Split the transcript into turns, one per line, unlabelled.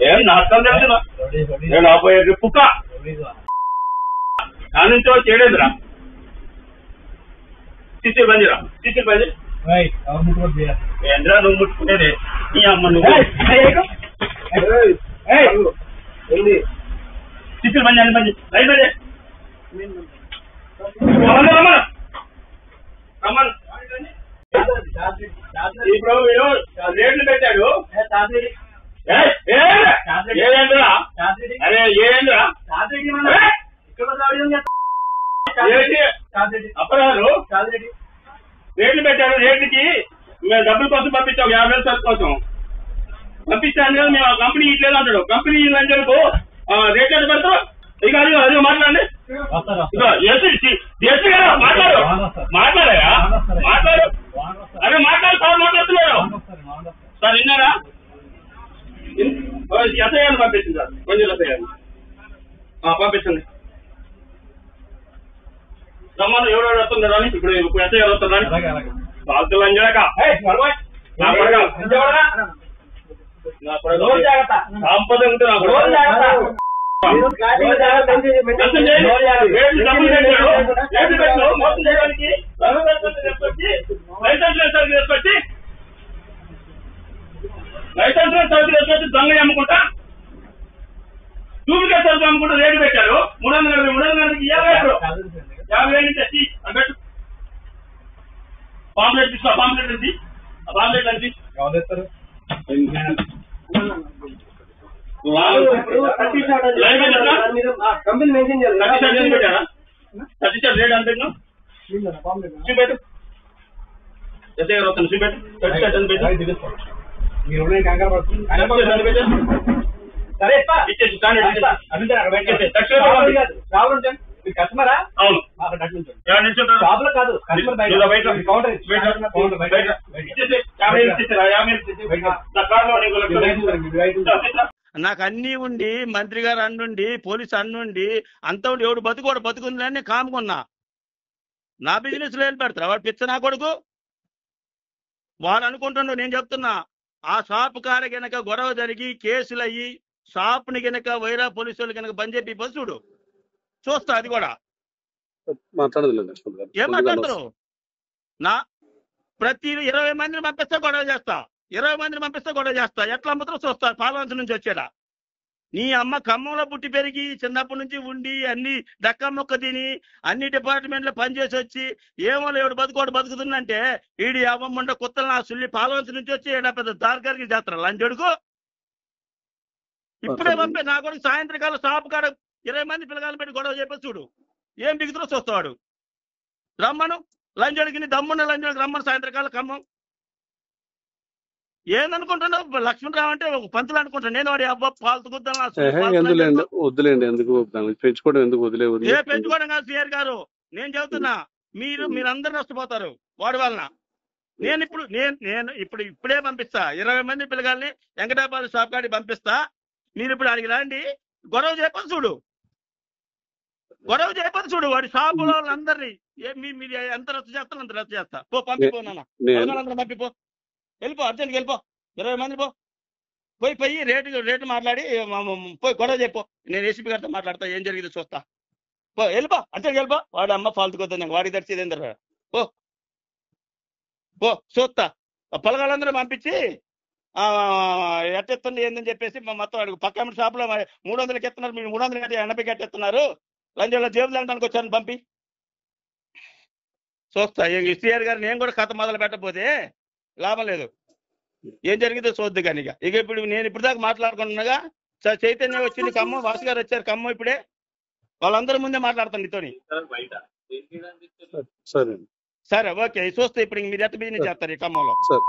ఏం నాటకాలు తెలుసునా నేను ఆపోయే పుక్క నా నుంచో చేయలేదురా. సిసి బందిరా సిసి బంది ఏంద్రా నువ్వు ముట్టుకునేది నీ అమ్మ నువ్వు సిసి బంది అని బంది రైట్ బంది రమ్మను ఇప్పుడు మీరు రేట్లు పెట్టాడు. ఏంద్రా అరే ఏంద్రా అప్పరాలు రేట్లు పెట్టారు. రేట్లకి మేము డబ్బుల కోసం పంపించాం, 50,000 సరుకు కోసం పంపించాను కదా. మేము ఆ కంపెనీ ఇట్లేదు అంటాడు. కంపెనీ లంచలకు రేట్లు ఎంత పెడతావు? ఇక అది మాట్లాడండి. మాట్లాడు మాట్లాడాయా మాట్లాడు. అరే మాట్లాడు సార్ మాట్లాడుతున్నారు సార్. విన్నారా? ఎస్ఐఆర్ పంపించింది సార్. కొంచెం ఎస్ఐఆర్ పంపించండి. రమ్మను ఎవరెవరు వస్తున్నారు అని. ఇప్పుడు ఎస్ఐఆర్ వస్తున్నారు బాధ్యులు అని చెప్పక సంపద ఉంటే లైసెన్స్ సరుకులు దొంగ అమ్ముకుంటా డూప్లికేట్ సరుకులు అమ్ముకుంటా రేటు పెట్టారు. 350 50,000 నుంచి వచ్చి అన్నట్టు పాంప్లెట్ తీసుకో. పాంప్లెట్ నుంచి ఆ పాంప్లెట్ నుంచి పెట్టారా? 30 రేట్ అని పెట్టినా చూపెట్టు. ఎస్ఐ వస్తాను చూపెట్టు. 30 అని పెట్టు.
కస్టమరా?
అవును.
షాపులో కాదు,
నాకు అన్నీ ఉండి మంత్రి గారు అన్నుండి పోలీసు అన్నుండి అంత ఉండి ఎవడు బతుకోడు బతుకుందని కాముకున్నా. నా బిజినెస్ లో పెడతారా వాడు పిచ్చ నా కొడుకు? వాడు అనుకుంటున్నాడు. నేను చెప్తున్నా ఆ షాప్ కాడ గనక గొడవ జరిగి కేసులు అయ్యి షాప్ని గనక వైరా పోలీసు వాళ్ళు కనుక బంద్ చెప్పి చూడు చూస్తా. అది కూడా ఏం మాట్లాడతారు? నా ప్రతి 20 మందిని పంపిస్తే గొడవ చేస్తా. 20 మందిని పంపిస్తే గొడవ చేస్తా. ఎట్లా అమ్ముతారో చూస్తా. పాలవంచ నుంచి వచ్చాడా నీ అమ్మ ఖమ్మంలో పుట్టి పెరిగి చిన్నప్పటి నుంచి ఉండి అన్ని డక్క మొక్క తిని అన్ని డిపార్ట్మెంట్లో పనిచేసి వచ్చి ఏమో ఎవడు బతుకోడు బతుకుతుందంటే ఈడి అవ్వమ్మంటే కొత్తలు నా సుల్లి పాలవంచ నుంచి వచ్చి ఏడా పెద్ద దారిగారికి చేస్తారు లంచడుకు. ఇప్పుడే పంపే నా కొడుకు సాయంత్రకాలం షాపు కాడ 20 మంది పిల్లగాలు పెట్టి గొడవ చెప్పేసి చూడు ఏం బిగుతురో చూస్తావాడు. రమ్మను లంచడికి దమ్మున్న లంచడికి రమ్మను సాయంత్రకాలం ఖమ్మం. ఏందనుకుంటున్నావు? లక్ష్మణరావు అంటే ఒక పంతులు అనుకుంటాను నేను. వాడి అబ్బా పాలు
వద్దులేండి, ఎందుకు పెంచుకోవడం ఎందుకు వదిలేదు?
ఏ పెంచుకోవడం కాదు సిఆర్ గారు, నేను చెబుతున్నా. మీరందరూ నష్టపోతారు వాడి వలన. నేను ఇప్పుడే పంపిస్తా 20 మంది పిల్లగాల్ని వెంకటాపాల షాప్ కాడికి పంపిస్తా. మీరు ఇప్పుడు అడిగి రండి. గొడవ చేయపని చూడు. వాడి షాపులో వాళ్ళందరినీ మీరు ఎంత రద్దు చేస్తాను అంత రద్దు చేస్తా. పంపిపో నాన్న, పంపిపో. వెళ్ళిపో, అర్జెంట్కి వెళ్ళిపో. 20 మంది పోయి రేటు మాట్లాడి పోయి గొడవ చెప్పు. నేను ఏసీపీ గారితో మాట్లాడతా, ఏం జరిగిందో చూస్తా. వెళ్ళిపో, అర్జెంట్కి వెళ్ళిపో. వాడు అమ్మ ఫాల్తుకొద్దా వాడికి తెచ్చేది ఏందరు చూస్తా. పొలగాళ్ళందరూ పంపించి ఎట్టెత్తుంది ఏందని చెప్పేసి మొత్తం అడుగు. పక్క షాపులో 300కి ఎత్తున్నారు, మీరు 300 80కి ఎట్టెత్తున్నారు. లంచంలో జేబులు అంటానికి వచ్చాను పంపి చూస్తా. సిఆర్ గారు నేను కూడా కథ మొదలు పెట్టకపోతే లాభం లేదు. ఏం జరిగిందో చూద్దు కానీ ఇక ఇప్పుడు నేను ఇప్పుడు దాకా మాట్లాడుకుంటున్నాగా. చైతన్య వచ్చింది ఖమ్మం, వాసు గారు వచ్చారు ఖమ్మం. ఇప్పుడే వాళ్ళందరి ముందే మాట్లాడతాను నీతోని.
సరే
ఓకే చూస్తే ఇప్పుడు మీరు ఎట్ట బిజినెస్ చేస్తారు ఈ ఖమ్మంలో?
సరే.